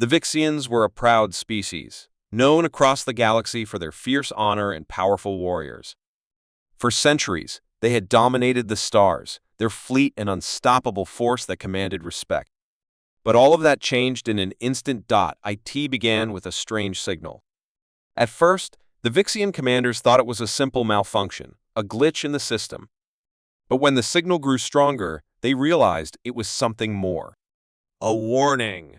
The Vixians were a proud species, known across the galaxy for their fierce honor and powerful warriors. For centuries, they had dominated the stars, their fleet an unstoppable force that commanded respect. But all of that changed in an instant. It began with a strange signal. At first, the Vixian commanders thought it was a simple malfunction, a glitch in the system. But when the signal grew stronger, they realized it was something more. A warning!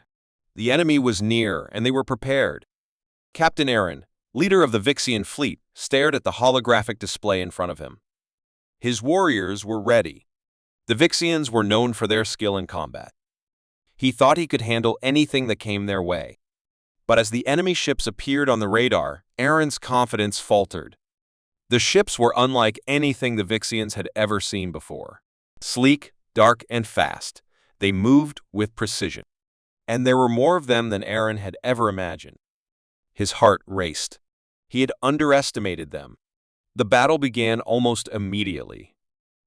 The enemy was near, and they were prepared. Captain Aaron, leader of the Vixian fleet, stared at the holographic display in front of him. His warriors were ready. The Vixians were known for their skill in combat. He thought he could handle anything that came their way. But as the enemy ships appeared on the radar, Aaron's confidence faltered. The ships were unlike anything the Vixians had ever seen before. Sleek, dark, and fast, they moved with precision. And there were more of them than Aaron had ever imagined. His heart raced. He had underestimated them. The battle began almost immediately.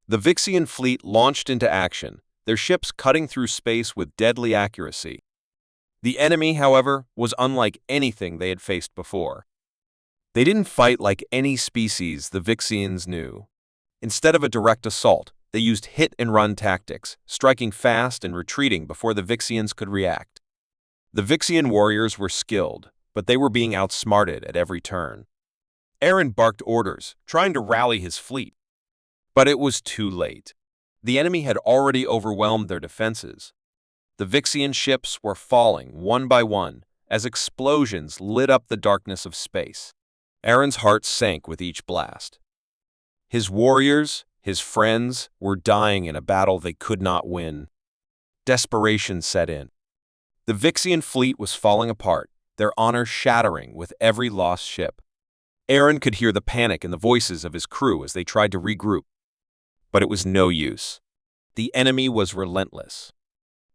The Vixian fleet launched into action, their ships cutting through space with deadly accuracy. The enemy, however, was unlike anything they had faced before. They didn't fight like any species the Vixians knew. Instead of a direct assault, they used hit-and-run tactics, striking fast and retreating before the Vixians could react. The Vixian warriors were skilled, but they were being outsmarted at every turn. Aaron barked orders, trying to rally his fleet. But it was too late. The enemy had already overwhelmed their defenses. The Vixian ships were falling one by one as explosions lit up the darkness of space. Aaron's heart sank with each blast. His warriors, his friends, were dying in a battle they could not win. Desperation set in. The Vixian fleet was falling apart, their honor shattering with every lost ship. Aaron could hear the panic in the voices of his crew as they tried to regroup. But it was no use. The enemy was relentless.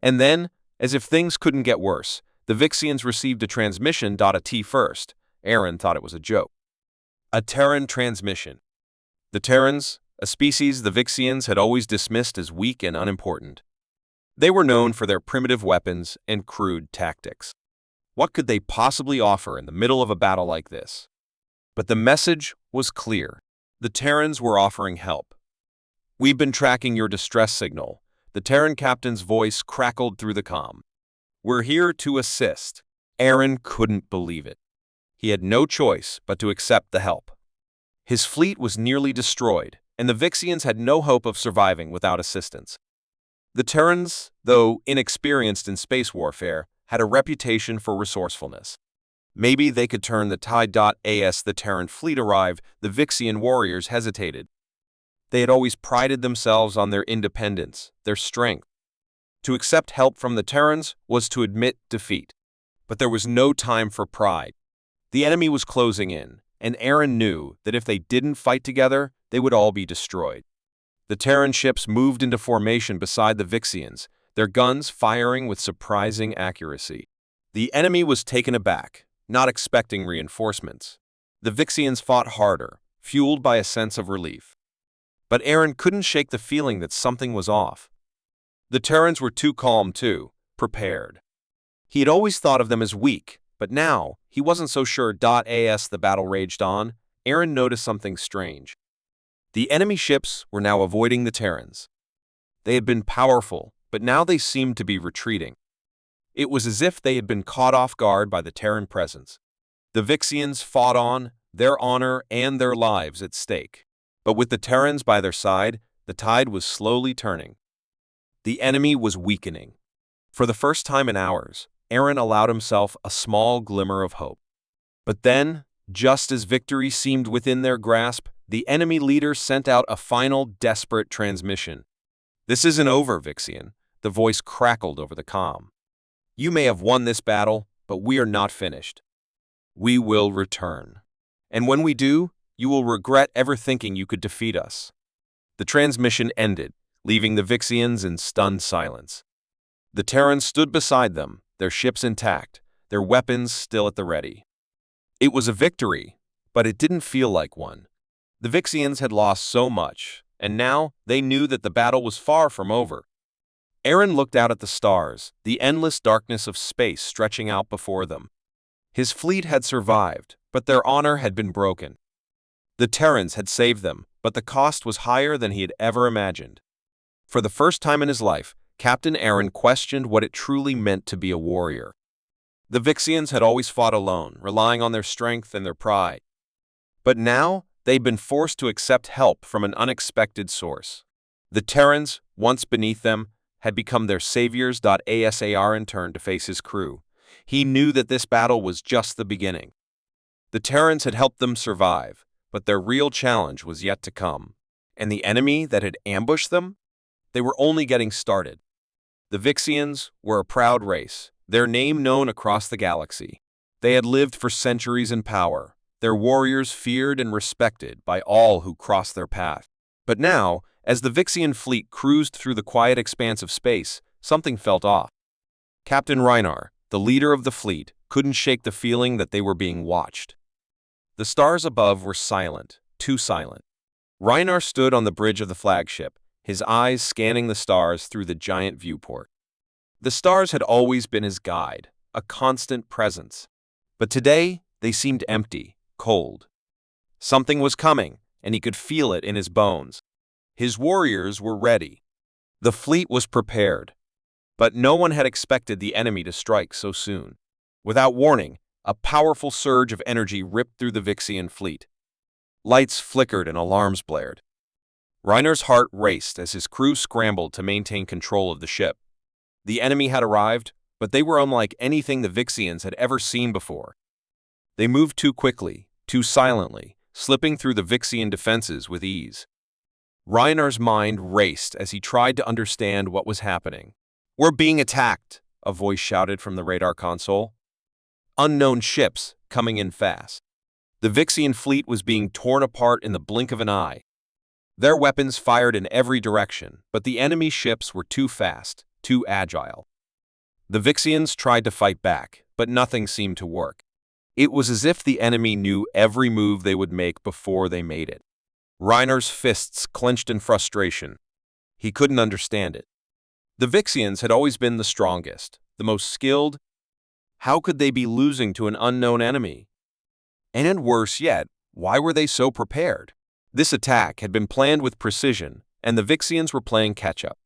And then, as if things couldn't get worse, the Vixians received a transmission. At first, Aaron thought it was a joke. A Terran transmission. The Terrans, a species the Vixians had always dismissed as weak and unimportant. They were known for their primitive weapons and crude tactics. What could they possibly offer in the middle of a battle like this? But the message was clear. The Terrans were offering help. "We've been tracking your distress signal." The Terran captain's voice crackled through the comm. "We're here to assist." Aaron couldn't believe it. He had no choice but to accept the help. His fleet was nearly destroyed, and the Vixians had no hope of surviving without assistance. The Terrans, though inexperienced in space warfare, had a reputation for resourcefulness. Maybe they could turn the tide. As the Terran fleet arrived, the Vixian warriors hesitated. They had always prided themselves on their independence, their strength. To accept help from the Terrans was to admit defeat. But there was no time for pride. The enemy was closing in, and Aaron knew that if they didn't fight together, they would all be destroyed. The Terran ships moved into formation beside the Vixians, their guns firing with surprising accuracy. The enemy was taken aback, not expecting reinforcements. The Vixians fought harder, fueled by a sense of relief. But Aaron couldn't shake the feeling that something was off. The Terrans were too calm, too prepared. He had always thought of them as weak, but now he wasn't so sure. As the battle raged on, Aaron noticed something strange. The enemy ships were now avoiding the Terrans. They had been powerful, but now they seemed to be retreating. It was as if they had been caught off guard by the Terran presence. The Vixians fought on, their honor and their lives at stake. But with the Terrans by their side, the tide was slowly turning. The enemy was weakening. For the first time in hours, Aaron allowed himself a small glimmer of hope. But then, just as victory seemed within their grasp, the enemy leader sent out a final desperate transmission. "This isn't over, Vixian," the voice crackled over the comm. "You may have won this battle, but we are not finished. We will return. And when we do, you will regret ever thinking you could defeat us." The transmission ended, leaving the Vixians in stunned silence. The Terrans stood beside them, their ships intact, their weapons still at the ready. It was a victory, but it didn't feel like one. The Vixians had lost so much, and now they knew that the battle was far from over. Aaron looked out at the stars, the endless darkness of space stretching out before them. His fleet had survived, but their honor had been broken. The Terrans had saved them, but the cost was higher than he had ever imagined. For the first time in his life, Captain Aaron questioned what it truly meant to be a warrior. The Vixians had always fought alone, relying on their strength and their pride. But now, they'd been forced to accept help from an unexpected source. The Terrans, once beneath them, had become their saviors. Aaron turned to face his crew. He knew that this battle was just the beginning. The Terrans had helped them survive, but their real challenge was yet to come. And the enemy that had ambushed them? They were only getting started. The Vixians were a proud race, their name known across the galaxy. They had lived for centuries in power, their warriors feared and respected by all who crossed their path. But now, as the Vixian fleet cruised through the quiet expanse of space, something felt off. Captain Reinar, the leader of the fleet, couldn't shake the feeling that they were being watched. The stars above were silent, too silent. Reinar stood on the bridge of the flagship, his eyes scanning the stars through the giant viewport. The stars had always been his guide, a constant presence. But today, they seemed empty, cold. Something was coming, and he could feel it in his bones. His warriors were ready. The fleet was prepared. But no one had expected the enemy to strike so soon. Without warning, a powerful surge of energy ripped through the Vixian fleet. Lights flickered and alarms blared. Reiner's heart raced as his crew scrambled to maintain control of the ship. The enemy had arrived, but they were unlike anything the Vixians had ever seen before. They moved too quickly, too silently, slipping through the Vixian defenses with ease. Reiner's mind raced as he tried to understand what was happening. "We're being attacked," a voice shouted from the radar console. Unknown ships coming in fast. The Vixian fleet was being torn apart in the blink of an eye. Their weapons fired in every direction, but the enemy ships were too fast, too agile. The Vixians tried to fight back, but nothing seemed to work. It was as if the enemy knew every move they would make before they made it. Reiner's fists clenched in frustration. He couldn't understand it. The Vixians had always been the strongest, the most skilled. How could they be losing to an unknown enemy? And worse yet, why were they so prepared? This attack had been planned with precision, and the Vixians were playing catch-up.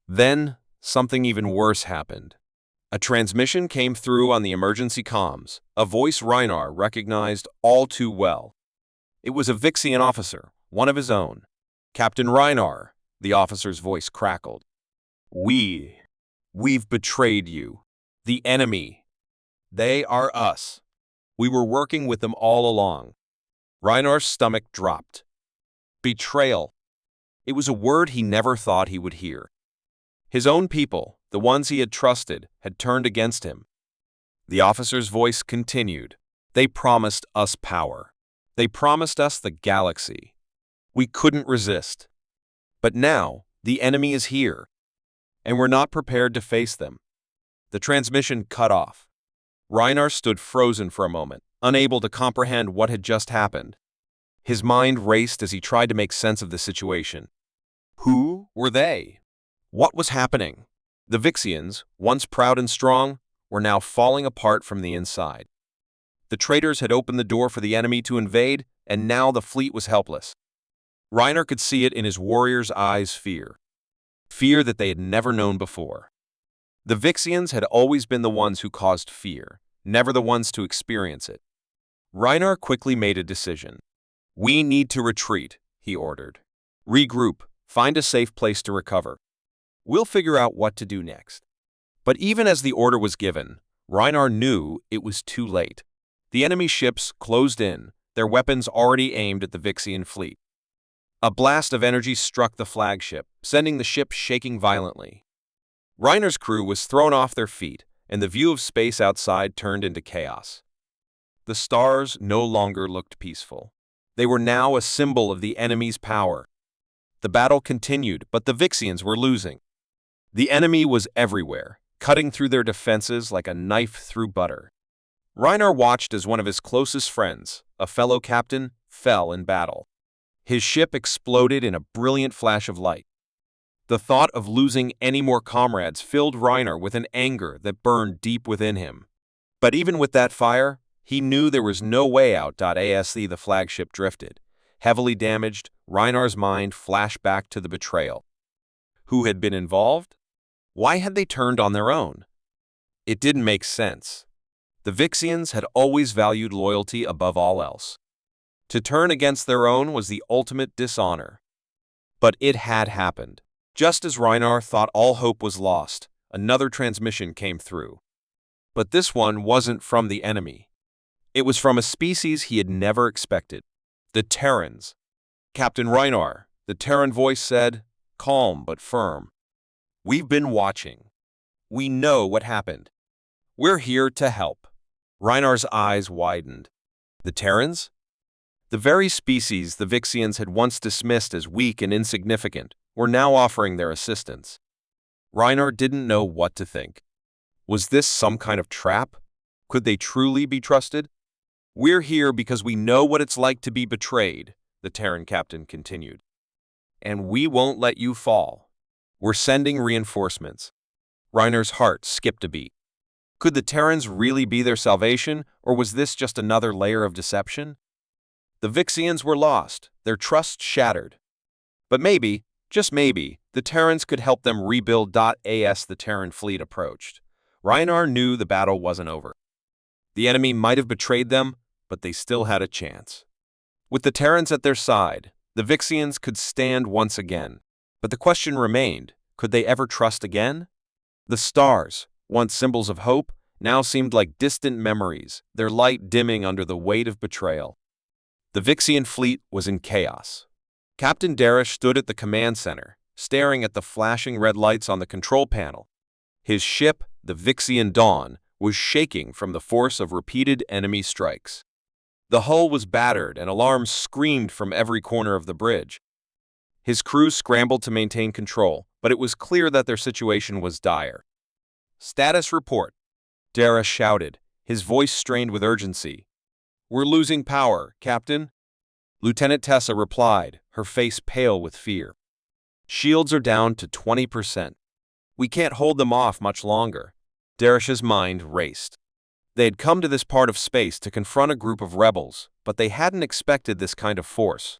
Then, something even worse happened. A transmission came through on the emergency comms, a voice Reinar recognized all too well. It was a Vixian officer, one of his own. "Captain Reinar," the officer's voice crackled. We've betrayed you. The enemy. They are us. We were working with them all along." Reinar's stomach dropped. Betrayal. It was a word he never thought he would hear. His own people, the ones he had trusted, had turned against him. The officer's voice continued. "They promised us power. They promised us the galaxy. We couldn't resist. But now, the enemy is here, and we're not prepared to face them." The transmission cut off. Reinar stood frozen for a moment, unable to comprehend what had just happened. His mind raced as he tried to make sense of the situation. Who were they? What was happening? The Vixians, once proud and strong, were now falling apart from the inside. The traitors had opened the door for the enemy to invade, and now the fleet was helpless. Reinar could see it in his warriors' eyes, fear. Fear that they had never known before. The Vixians had always been the ones who caused fear, never the ones to experience it. Reinar quickly made a decision. "We need to retreat," he ordered. "Regroup, find a safe place to recover. We'll figure out what to do next." But even as the order was given, Reinar knew it was too late. The enemy ships closed in, their weapons already aimed at the Vixian fleet. A blast of energy struck the flagship, sending the ship shaking violently. Reinar's crew was thrown off their feet, and the view of space outside turned into chaos. The stars no longer looked peaceful. They were now a symbol of the enemy's power. The battle continued, but the Vixians were losing. The enemy was everywhere, cutting through their defenses like a knife through butter. Reinar watched as one of his closest friends, a fellow captain, fell in battle. His ship exploded in a brilliant flash of light. The thought of losing any more comrades filled Reiner with an anger that burned deep within him. But even with that fire, he knew there was no way out. As the flagship drifted, heavily damaged, Reiner's mind flashed back to the betrayal. Who had been involved? Why had they turned on their own? It didn't make sense. The Vixians had always valued loyalty above all else. To turn against their own was the ultimate dishonor. But it had happened. Just as Reiner thought all hope was lost, another transmission came through. But this one wasn't from the enemy. It was from a species he had never expected. The Terrans. "Captain Reiner," the Terran voice said, calm but firm. "We've been watching. We know what happened. We're here to help." Reiner's eyes widened. The Terrans? The very species the Vixians had once dismissed as weak and insignificant were now offering their assistance. Reiner didn't know what to think. Was this some kind of trap? Could they truly be trusted? "We're here because we know what it's like to be betrayed," the Terran captain continued. "And we won't let you fall. We're sending reinforcements." Reiner's heart skipped a beat. Could the Terrans really be their salvation, or was this just another layer of deception? The Vixians were lost, their trust shattered. But maybe, just maybe, the Terrans could help them rebuild. As the Terran fleet approached, Reiner knew the battle wasn't over. The enemy might have betrayed them, but they still had a chance. With the Terrans at their side, the Vixians could stand once again. But the question remained, could they ever trust again? The stars, once symbols of hope, now seemed like distant memories, their light dimming under the weight of betrayal. The Vixian fleet was in chaos. Captain Darish stood at the command center, staring at the flashing red lights on the control panel. His ship, the Vixian Dawn, was shaking from the force of repeated enemy strikes. The hull was battered and alarms screamed from every corner of the bridge. His crew scrambled to maintain control, but it was clear that their situation was dire. "Status report," Darish shouted, his voice strained with urgency. "We're losing power, Captain." Lieutenant Tessa replied, her face pale with fear. "Shields are down to 20%. We can't hold them off much longer." Darish's mind raced. They had come to this part of space to confront a group of rebels, but they hadn't expected this kind of force.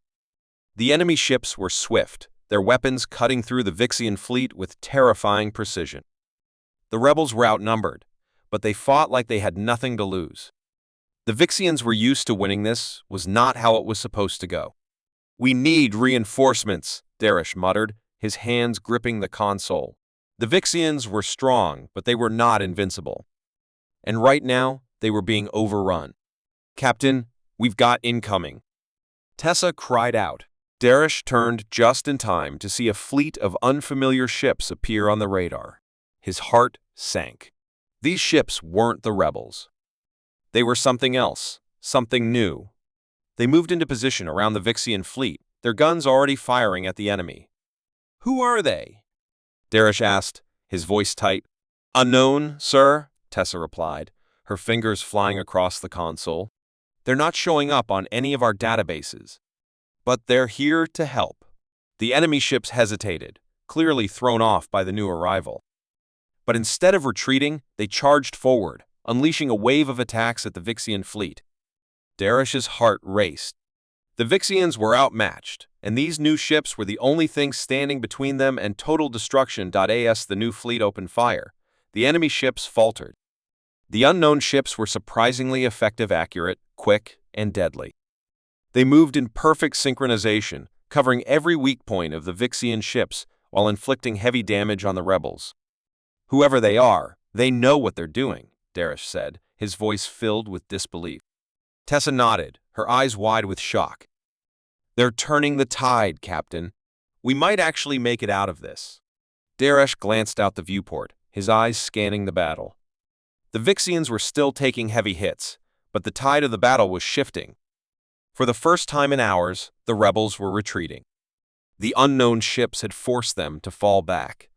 The enemy ships were swift, their weapons cutting through the Vixian fleet with terrifying precision. The rebels were outnumbered, but they fought like they had nothing to lose. The Vixians were used to winning. This was not how it was supposed to go. "We need reinforcements," Darish muttered, his hands gripping the console. The Vixians were strong, but they were not invincible. And right now, they were being overrun. "Captain, we've got incoming." Tessa cried out. Darish turned just in time to see a fleet of unfamiliar ships appear on the radar. His heart sank. These ships weren't the rebels. They were something else, something new. They moved into position around the Vixian fleet, their guns already firing at the enemy. "Who are they?" Darish asked, his voice tight. "Unknown, sir," Tessa replied, her fingers flying across the console. "They're not showing up on any of our databases. But they're here to help." The enemy ships hesitated, clearly thrown off by the new arrival. But instead of retreating, they charged forward, unleashing a wave of attacks at the Vixian fleet. Darish's heart raced. The Vixians were outmatched, and these new ships were the only things standing between them and total destruction. As the new fleet opened fire, the enemy ships faltered. The unknown ships were surprisingly effective, accurate, quick, and deadly. They moved in perfect synchronization, covering every weak point of the Vixian ships while inflicting heavy damage on the rebels. "Whoever they are, they know what they're doing," Darish said, his voice filled with disbelief. Tessa nodded, her eyes wide with shock. "They're turning the tide, Captain. We might actually make it out of this." Darish glanced out the viewport, his eyes scanning the battle. The Vixians were still taking heavy hits, but the tide of the battle was shifting. For the first time in hours, the rebels were retreating. The unknown ships had forced them to fall back.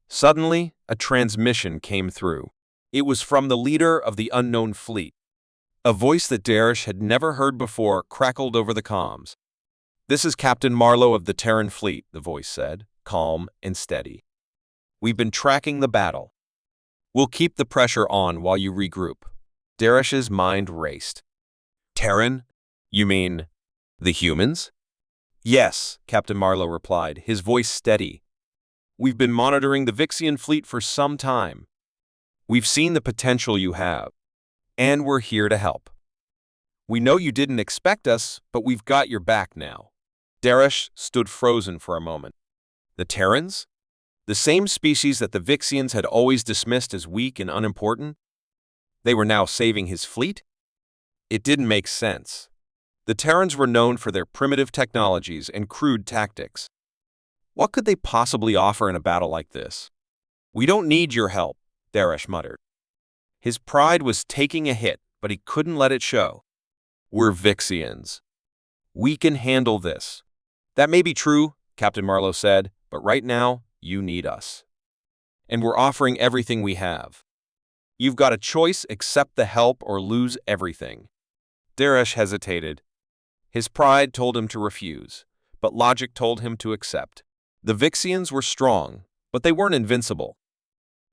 Suddenly, a transmission came through. It was from the leader of the unknown fleet. A voice that Darish had never heard before crackled over the comms. "This is Captain Marlowe of the Terran fleet," the voice said. calm and steady. "We've been tracking the battle. We'll keep the pressure on while you regroup." Darish's mind raced. "Terran? You mean the humans?" "Yes," Captain Marlowe replied, his voice steady. "We've been monitoring the Vixian fleet for some time. We've seen the potential you have, and we're here to help. We know you didn't expect us, but we've got your back now." Darish stood frozen for a moment. The Terrans? The same species that the Vixians had always dismissed as weak and unimportant? They were now saving his fleet? It didn't make sense. The Terrans were known for their primitive technologies and crude tactics. What could they possibly offer in a battle like this? "We don't need your help," Darish muttered. His pride was taking a hit, but he couldn't let it show. "We're Vixians. We can handle this." "That may be true," Captain Marlowe said, "but right now, you need us. And we're offering everything we have. You've got a choice: accept the help or lose everything." Darish hesitated. His pride told him to refuse, but logic told him to accept. The Vixians were strong, but they weren't invincible.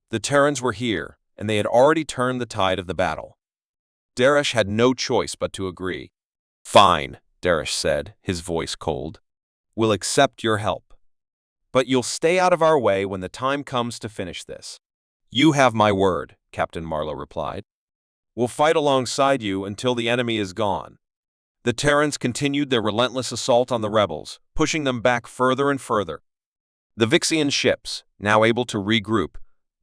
The Terrans were here, and they had already turned the tide of the battle. Darish had no choice but to agree. "Fine," Darish said, his voice cold. "We'll accept your help. But you'll stay out of our way when the time comes to finish this." "You have my word," Captain Marlowe replied. "We'll fight alongside you until the enemy is gone." The Terrans continued their relentless assault on the rebels, pushing them back further and further. The Vixian ships, now able to regroup,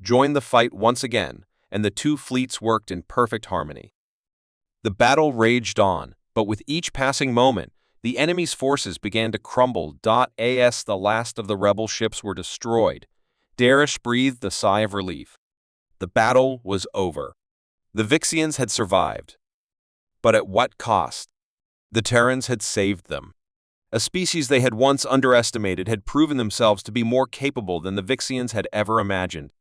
joined the fight once again, and the two fleets worked in perfect harmony. The battle raged on, but with each passing moment, the enemy's forces began to crumble. As the last of the rebel ships were destroyed, Darish breathed a sigh of relief. The battle was over. The Vixians had survived. But at what cost? The Terrans had saved them. A species they had once underestimated had proven themselves to be more capable than the Vixians had ever imagined.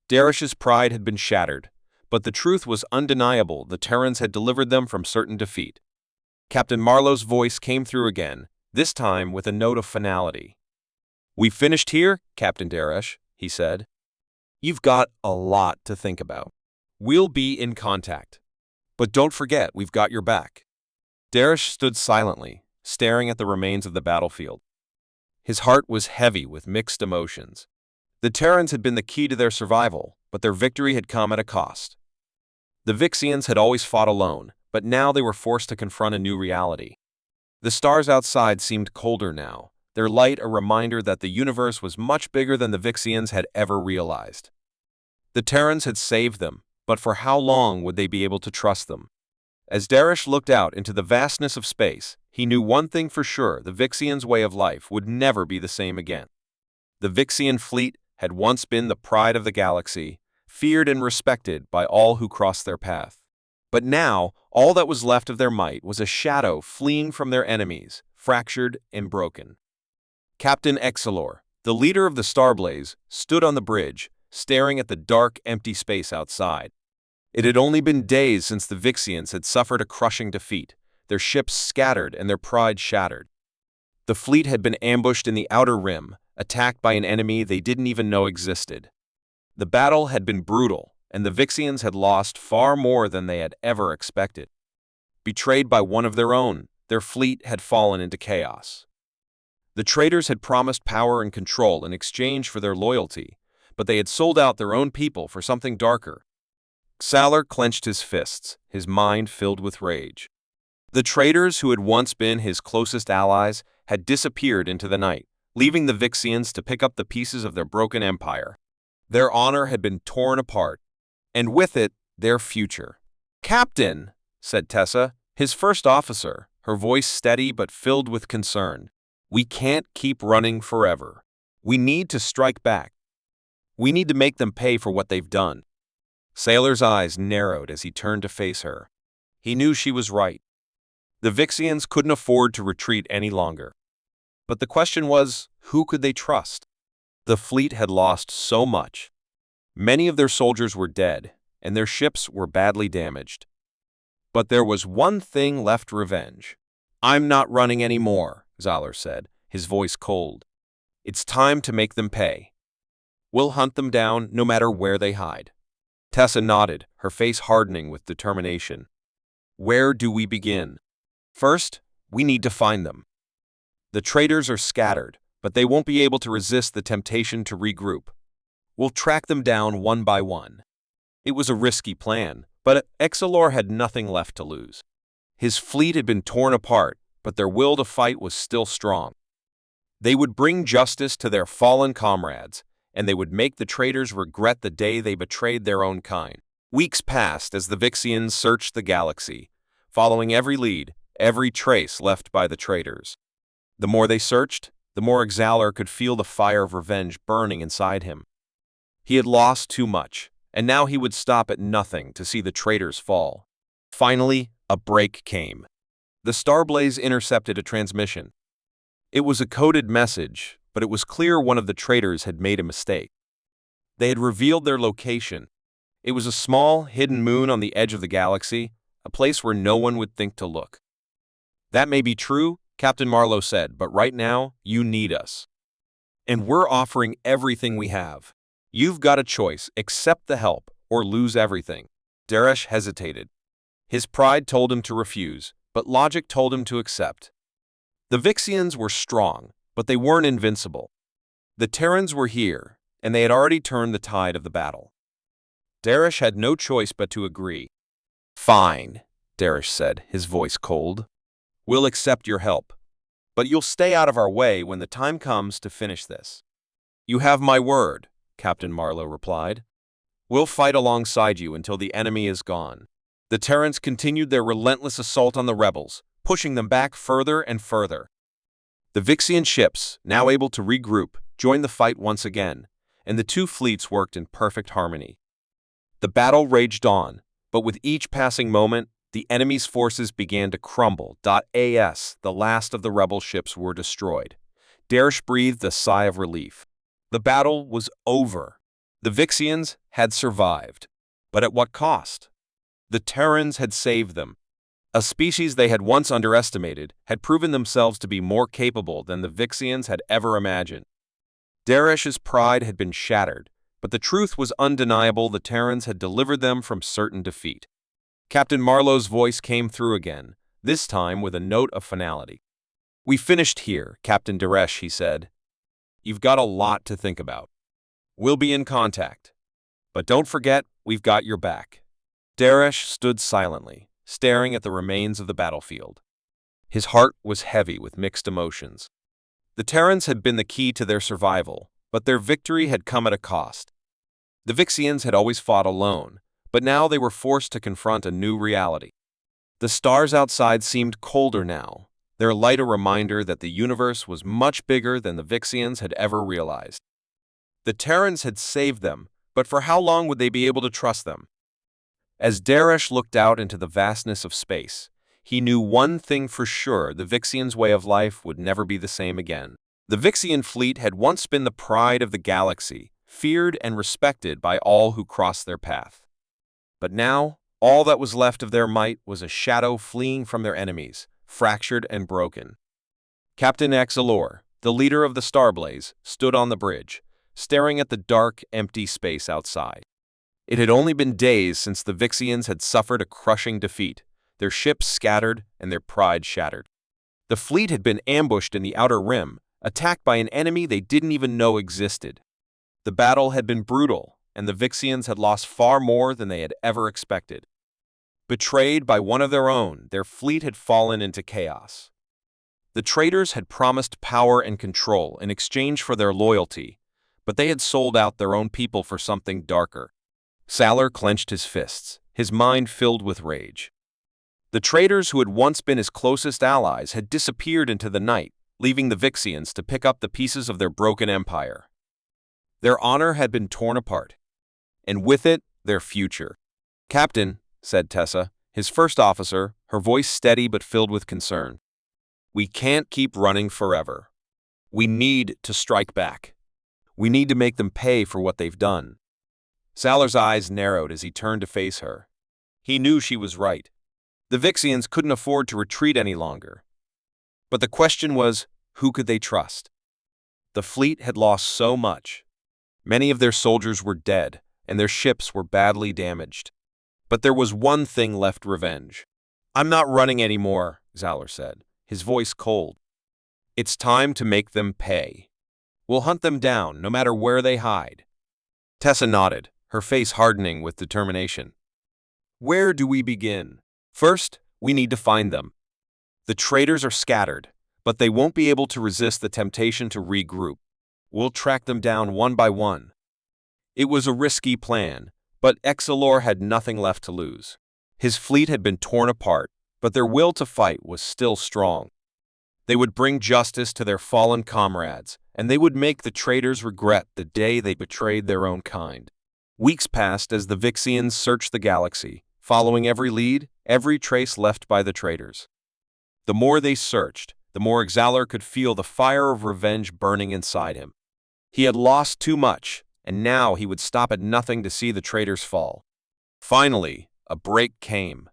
Darish's pride had been shattered, but the truth was undeniable: the Terrans had delivered them from certain defeat. Captain Marlowe's voice came through again, this time with a note of finality. "We finished here, Captain Darish," he said. "You've got a lot to think about. We'll be in contact. But don't forget, we've got your back." Darish stood silently, staring at the remains of the battlefield. His heart was heavy with mixed emotions. The Terrans had been the key to their survival, but their victory had come at a cost. The Vixians had always fought alone, but now they were forced to confront a new reality. The stars outside seemed colder now, their light a reminder that the universe was much bigger than the Vixians had ever realized. The Terrans had saved them, but for how long would they be able to trust them? As Darish looked out into the vastness of space, he knew one thing for sure: the Vixians' way of life would never be the same again. The Vixian fleet had once been the pride of the galaxy, feared and respected by all who crossed their path. But now, all that was left of their might was a shadow fleeing from their enemies, fractured and broken. Captain Excelor, the leader of the Starblaze, stood on the bridge, staring at the dark, empty space outside. It had only been days since the Vixians had suffered a crushing defeat, their ships scattered and their pride shattered. The fleet had been ambushed in the outer rim, attacked by an enemy they didn't even know existed. The battle had been brutal, and the Vixians had lost far more than they had ever expected. Betrayed by one of their own, their fleet had fallen into chaos. The traitors had promised power and control in exchange for their loyalty, but they had sold out their own people for something darker. Xalar clenched his fists, his mind filled with rage. The traitors who had once been his closest allies had disappeared into the night, leaving the Vixians to pick up the pieces of their broken empire. Their honor had been torn apart, and with it, their future. "Captain," said Tessa, his first officer, her voice steady but filled with concern, "we can't keep running forever. We need to strike back. We need to make them pay for what they've done." Sailor's eyes narrowed as he turned to face her. He knew she was right. The Vixians couldn't afford to retreat any longer. But the question was, who could they trust? The fleet had lost so much. Many of their soldiers were dead, and their ships were badly damaged. But there was one thing left: revenge. "I'm not running anymore," Xalar said, his voice cold. It's time to make them pay. We'll hunt them down no matter where they hide. Tessa nodded, her face hardening with determination. Where do we begin? First, we need to find them. The traitors are scattered, but they won't be able to resist the temptation to regroup. We'll track them down one by one. It was a risky plan, but Exelor had nothing left to lose. His fleet had been torn apart, but their will to fight was still strong. They would bring justice to their fallen comrades, and they would make the traitors regret the day they betrayed their own kind. Weeks passed as the Vixians searched the galaxy, following every lead, every trace left by the traitors. The more they searched, the more Exalor could feel the fire of revenge burning inside him. He had lost too much, and now he would stop at nothing to see the traitors fall. Finally, a break came. The Starblaze intercepted a transmission. It was a coded message, but it was clear one of the traitors had made a mistake. They had revealed their location. It was a small, hidden moon on the edge of the galaxy, a place where no one would think to look. That may be true, Captain Marlowe said, but right now, you need us. And we're offering everything we have. You've got a choice, accept the help, or lose everything. Daresh hesitated. His pride told him to refuse, but logic told him to accept. The Vixians were strong, but they weren't invincible. The Terrans were here, and they had already turned the tide of the battle. Daresh had no choice but to agree. Fine, Daresh said, his voice cold. We'll accept your help, but you'll stay out of our way when the time comes to finish this. You have my word, Captain Marlowe replied. We'll fight alongside you until the enemy is gone. The Terrans continued their relentless assault on the rebels, pushing them back further and further. The Vixian ships, now able to regroup, joined the fight once again, and the two fleets worked in perfect harmony. The battle raged on, but with each passing moment, the enemy's forces began to crumble. The last of the rebel ships were destroyed. Daresh breathed a sigh of relief. The battle was over. The Vixians had survived. But at what cost? The Terrans had saved them. A species they had once underestimated had proven themselves to be more capable than the Vixians had ever imagined. Daresh's pride had been shattered, but the truth was undeniable: the Terrans had delivered them from certain defeat. Captain Marlowe's voice came through again, this time with a note of finality. We finished here, Captain Daresh, he said. You've got a lot to think about. We'll be in contact. But don't forget, we've got your back. Daresh stood silently, staring at the remains of the battlefield. His heart was heavy with mixed emotions. The Terrans had been the key to their survival, but their victory had come at a cost. The Vixians had always fought alone, but now they were forced to confront a new reality. The stars outside seemed colder now, their light a reminder that the universe was much bigger than the Vixians had ever realized. The Terrans had saved them, but for how long would they be able to trust them? As Daresh looked out into the vastness of space, he knew one thing for sure: the Vixians' way of life would never be the same again. The Vixian fleet had once been the pride of the galaxy, feared and respected by all who crossed their path. But now, all that was left of their might was a shadow fleeing from their enemies, fractured and broken. Captain Exelor, the leader of the Starblaze, stood on the bridge, staring at the dark, empty space outside. It had only been days since the Vixians had suffered a crushing defeat, their ships scattered and their pride shattered. The fleet had been ambushed in the Outer Rim, attacked by an enemy they didn't even know existed. The battle had been brutal, and the Vixians had lost far more than they had ever expected. Betrayed by one of their own, their fleet had fallen into chaos. The traitors had promised power and control in exchange for their loyalty, but they had sold out their own people for something darker. Salar clenched his fists, his mind filled with rage. The traitors who had once been his closest allies had disappeared into the night, leaving the Vixians to pick up the pieces of their broken empire. Their honor had been torn apart, and with it, their future. Captain, said Tessa, his first officer, her voice steady but filled with concern. We can't keep running forever. We need to strike back. We need to make them pay for what they've done. Salar's eyes narrowed as he turned to face her. He knew she was right. The Vixians couldn't afford to retreat any longer. But the question was, who could they trust? The fleet had lost so much. Many of their soldiers were dead, and their ships were badly damaged. But there was one thing left: revenge. "I'm not running anymore," Zalor said, his voice cold. "It's time to make them pay. We'll hunt them down, no matter where they hide." Tessa nodded, her face hardening with determination. "Where do we begin? First, we need to find them. The traitors are scattered, but they won't be able to resist the temptation to regroup. We'll track them down one by one." It was a risky plan, but Exelor had nothing left to lose. His fleet had been torn apart, but their will to fight was still strong. They would bring justice to their fallen comrades, and they would make the traitors regret the day they betrayed their own kind. Weeks passed as the Vixians searched the galaxy, following every lead, every trace left by the traitors. The more they searched, the more Exalor could feel the fire of revenge burning inside him. He had lost too much, and now he would stop at nothing to see the traitors fall. Finally, a break came.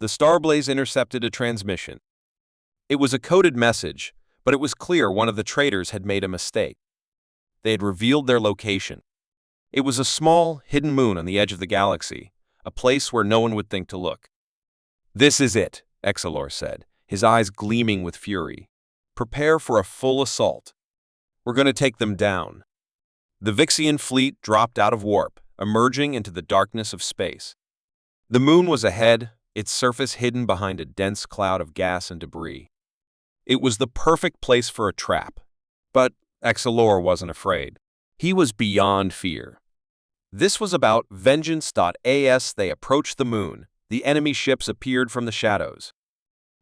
The Starblaze intercepted a transmission. It was a coded message, but it was clear one of the traitors had made a mistake. They had revealed their location. It was a small, hidden moon on the edge of the galaxy, a place where no one would think to look. "This is it," Exelor said, his eyes gleaming with fury. "Prepare for a full assault. We're going to take them down." The Vixian fleet dropped out of warp, emerging into the darkness of space. The moon was ahead, its surface hidden behind a dense cloud of gas and debris. It was the perfect place for a trap. But Exelor wasn't afraid. He was beyond fear. This was about vengeance. As they approached the moon, the enemy ships appeared from the shadows.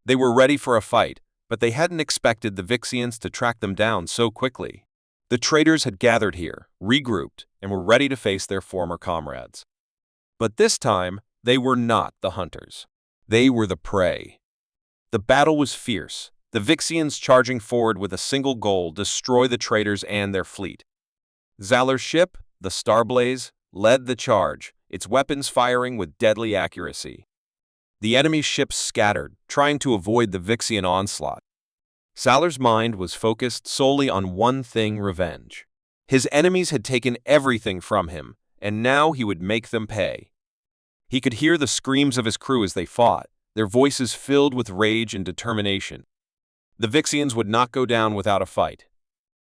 They were ready for a fight, but they hadn't expected the Vixians to track them down so quickly. The traitors had gathered here, regrouped, and were ready to face their former comrades. But this time, they were not the hunters. They were the prey. The battle was fierce, the Vixians charging forward with a single goal: destroy the traitors and their fleet. Zalor's ship, the Starblaze, led the charge, its weapons firing with deadly accuracy. The enemy's ships scattered, trying to avoid the Vixian onslaught. Zalor's mind was focused solely on one thing: revenge. His enemies had taken everything from him, and now he would make them pay. He could hear the screams of his crew as they fought, their voices filled with rage and determination. The Vixians would not go down without a fight.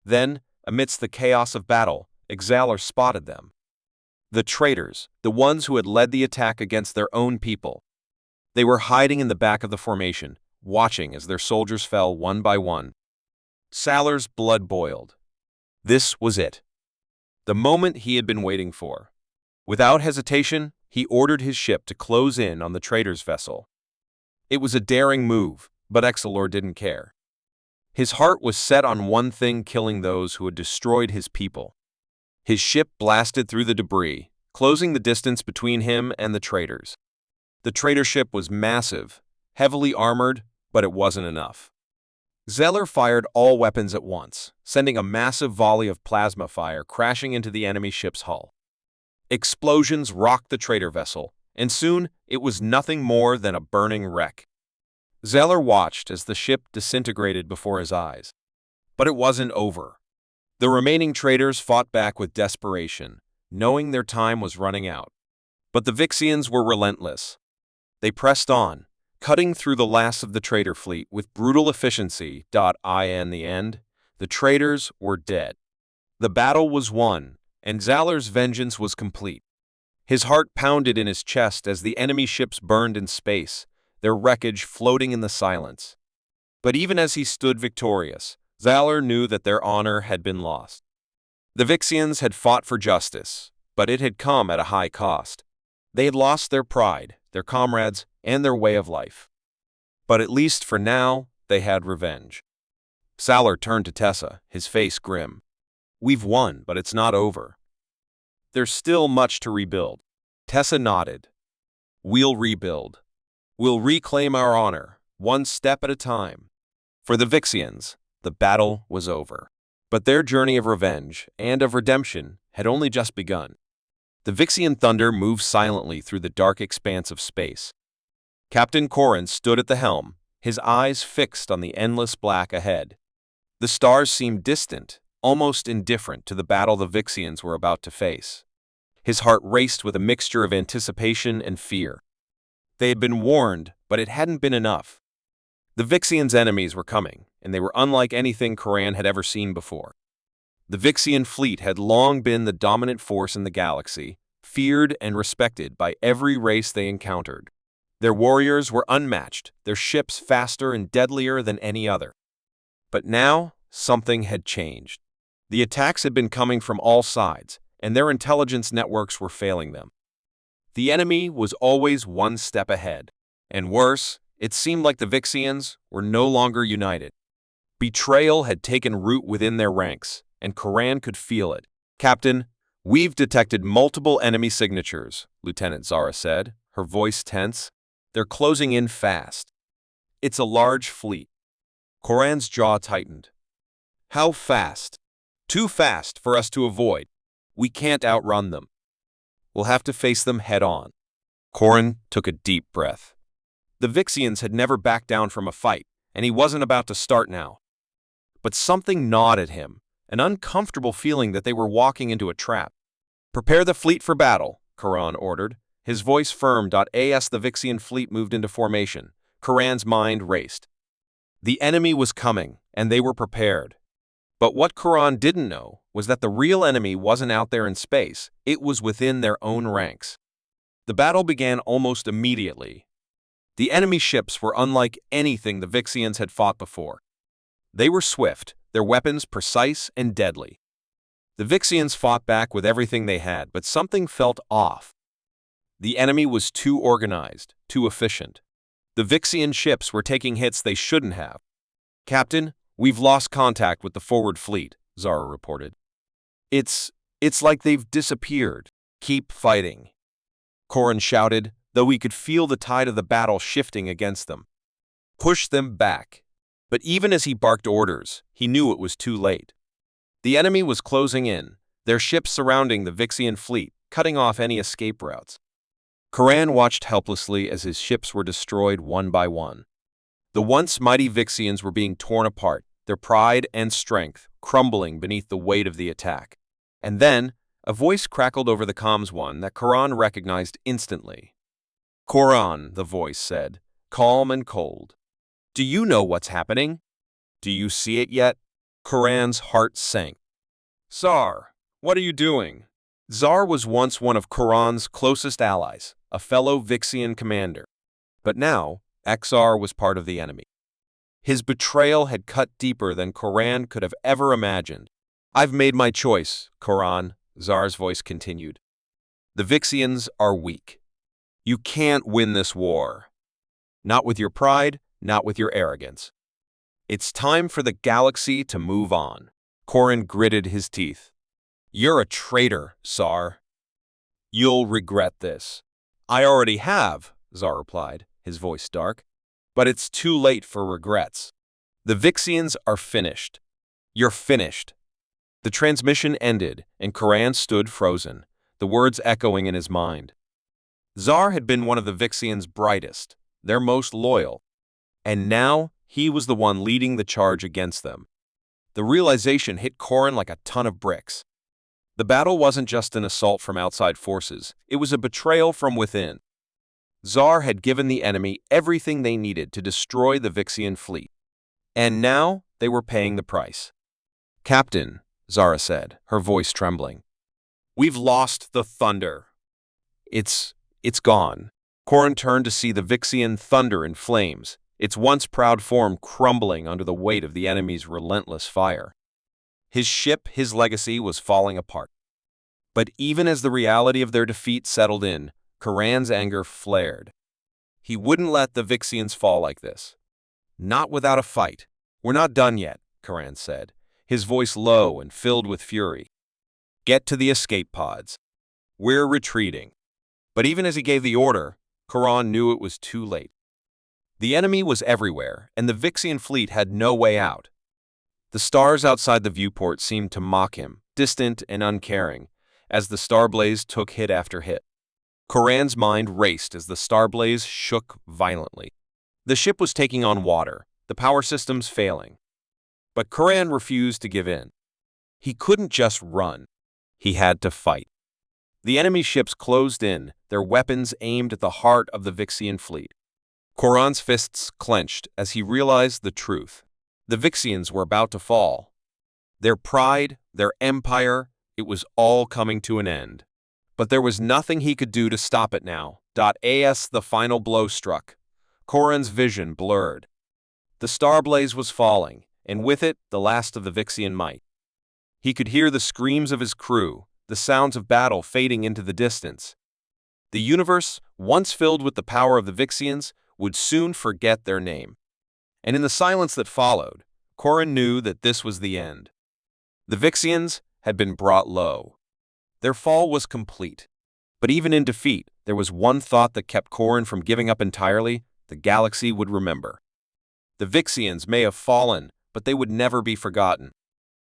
Then, amidst the chaos of battle, Exalor spotted them. The traitors, the ones who had led the attack against their own people. They were hiding in the back of the formation, watching as their soldiers fell one by one. Zalor's blood boiled. This was it. The moment he had been waiting for. Without hesitation, he ordered his ship to close in on the traitors' vessel. It was a daring move, but Exelor didn't care. His heart was set on one thing: killing those who had destroyed his people. His ship blasted through the debris, closing the distance between him and the traitors. The traitor ship was massive, heavily armored, but it wasn't enough. Zalor fired all weapons at once, sending a massive volley of plasma fire crashing into the enemy ship's hull. Explosions rocked the traitor vessel, and soon it was nothing more than a burning wreck. Zalor watched as the ship disintegrated before his eyes. But it wasn't over. The remaining traitors fought back with desperation, knowing their time was running out. But the Vixians were relentless. They pressed on, cutting through the last of the traitor fleet with brutal efficiency. In the end, the traitors were dead. The battle was won, and Zalor's vengeance was complete. His heart pounded in his chest as the enemy ships burned in space, their wreckage floating in the silence. But even as he stood victorious, Zalor knew that their honor had been lost. The Vixians had fought for justice, but it had come at a high cost. They had lost their pride, their comrades, and their way of life. But at least for now, they had revenge. Zalor turned to Tessa, his face grim. "We've won, but it's not over. There's still much to rebuild." Tessa nodded. "We'll rebuild. We'll reclaim our honor, one step at a time." For the Vixians, the battle was over. But their journey of revenge and of redemption had only just begun. The Vixian thunder moved silently through the dark expanse of space. Captain Corrin stood at the helm, his eyes fixed on the endless black ahead. The stars seemed distant, almost indifferent to the battle the Vixians were about to face. His heart raced with a mixture of anticipation and fear. They had been warned, but it hadn't been enough. The Vixians' enemies were coming, and they were unlike anything Coran had ever seen before. The Vixian fleet had long been the dominant force in the galaxy, feared and respected by every race they encountered. Their warriors were unmatched, their ships faster and deadlier than any other. But now, something had changed. The attacks had been coming from all sides, and their intelligence networks were failing them. The enemy was always one step ahead. And worse, it seemed like the Vixians were no longer united. Betrayal had taken root within their ranks, and Coran could feel it. "Captain, we've detected multiple enemy signatures," Lieutenant Zara said, her voice tense. "They're closing in fast. It's a large fleet." Coran's jaw tightened. "How fast?" "Too fast for us to avoid. We can't outrun them. We'll have to face them head-on." Coran took a deep breath. The Vixians had never backed down from a fight, and he wasn't about to start now. But something gnawed at him, an uncomfortable feeling that they were walking into a trap. "Prepare the fleet for battle," Coran ordered. His voice firm. As the Vixian fleet moved into formation, Coran's mind raced. The enemy was coming, and they were prepared. But what Coran didn't know was that the real enemy wasn't out there in space, it was within their own ranks. The battle began almost immediately. The enemy ships were unlike anything the Vixians had fought before. They were swift, their weapons precise and deadly. The Vixians fought back with everything they had, but something felt off. The enemy was too organized, too efficient. The Vixian ships were taking hits they shouldn't have. "Captain, we've lost contact with the forward fleet," Zara reported. It's like they've disappeared. Keep fighting," Coran shouted, though he could feel the tide of the battle shifting against them. "Push them back." But even as he barked orders, he knew it was too late. The enemy was closing in, their ships surrounding the Vixian fleet, cutting off any escape routes. Coran watched helplessly as his ships were destroyed one by one. The once mighty Vixians were being torn apart, their pride and strength crumbling beneath the weight of the attack. And then, a voice crackled over the comms, one that Coran recognized instantly. "Coran," the voice said, calm and cold. "Do you know what's happening? Do you see it yet?" Coran's heart sank. "Zar, what are you doing?" Zar was once one of Coran's closest allies, a fellow Vixian commander. But now, Xar was part of the enemy. His betrayal had cut deeper than Coran could have ever imagined. "I've made my choice, Coran," Zar's voice continued. "The Vixians are weak. You can't win this war. Not with your pride, not with your arrogance. It's time for the galaxy to move on." Coran gritted his teeth. "You're a traitor, Zar. You'll regret this." "I already have," Zar replied, his voice dark. "But it's too late for regrets. The Vixians are finished. You're finished." The transmission ended, and Coran stood frozen, the words echoing in his mind. Zar had been one of the Vixians' brightest, their most loyal, and now he was the one leading the charge against them. The realization hit Coran like a ton of bricks. The battle wasn't just an assault from outside forces, it was a betrayal from within. Zar had given the enemy everything they needed to destroy the Vixian fleet. And now they were paying the price. "Captain," Zara said, her voice trembling, "we've lost the Thunder. It's gone." Coran turned to see the Vixian Thunder in flames, its once proud form crumbling under the weight of the enemy's relentless fire. His ship, his legacy, was falling apart. But even as the reality of their defeat settled in, Coran's anger flared. He wouldn't let the Vixians fall like this. "Not without a fight. We're not done yet," Coran said, his voice low and filled with fury. "Get to the escape pods. We're retreating." But even as he gave the order, Coran knew it was too late. The enemy was everywhere, and the Vixian fleet had no way out. The stars outside the viewport seemed to mock him, distant and uncaring, as the Starblaze took hit after hit. Coran's mind raced as the Starblaze shook violently. The ship was taking on water, the power systems failing. But Coran refused to give in. He couldn't just run. He had to fight. The enemy ships closed in, their weapons aimed at the heart of the Vixian fleet. Coran's fists clenched as he realized the truth. The Vixians were about to fall. Their pride, their empire, it was all coming to an end. But there was nothing he could do to stop it now. As the final blow struck, Coran's vision blurred. The star blaze was falling, and with it, the last of the Vixian might. He could hear the screams of his crew, the sounds of battle fading into the distance. The universe, once filled with the power of the Vixians, would soon forget their name. And in the silence that followed, Coran knew that this was the end. The Vixians had been brought low. Their fall was complete. But even in defeat, there was one thought that kept Coran from giving up entirely: the galaxy would remember. The Vixians may have fallen, but they would never be forgotten.